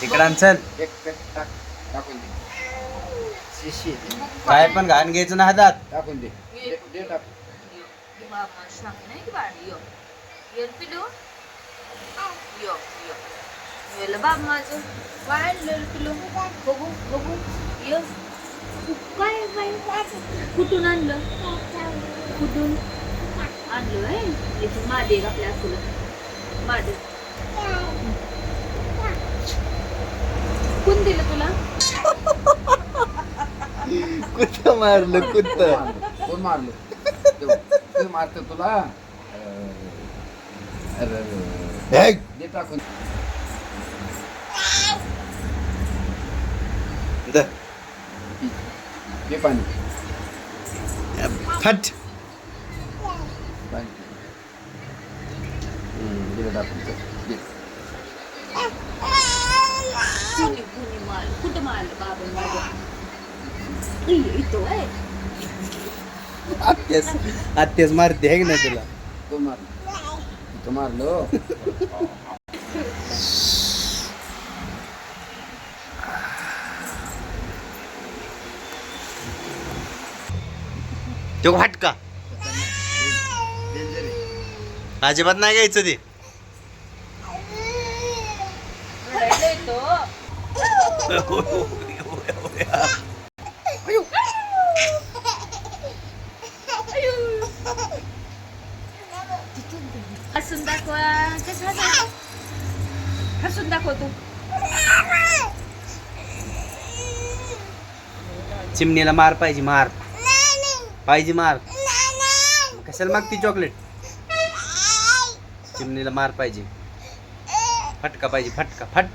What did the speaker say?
इकडं चल. एक पेट टाकून दे. शिशी काय पण घाण घ्यायचं ना हातात. टाकून दे. दे टाक. बाबा सांग नाही की बाळ यो यो पिलू यो यो योला बाब माझं वाढलं पिलू बघू बघू यो काय काय कुठून आणलं कुठून आणलं आहे इथून मादे आपल्या असलं मादे कोण दिलं तुला कुठं मारलं कुठं. कोण मारलं तू मारतो तुला. अरे दे टाकून. दे पाणी फट. पाणी दे टाकून दे. कुणी माल कुठं मारलं बाबा माझं इथं आहे आत्याच मारते आहे ना तुला. कोण मारलं तू मारलो. तो फटका अजिबात नाही घ्यायचं ते. रडायला येतो हसून दाखवा कसं हसायचं हसून दाखव तू चिमणीला मार पाहिजे मार पाहिजे मार. कशाला मागती चॉकलेट. चिमणीला मार पाहिजे. फटका पाहिजे फटका फट.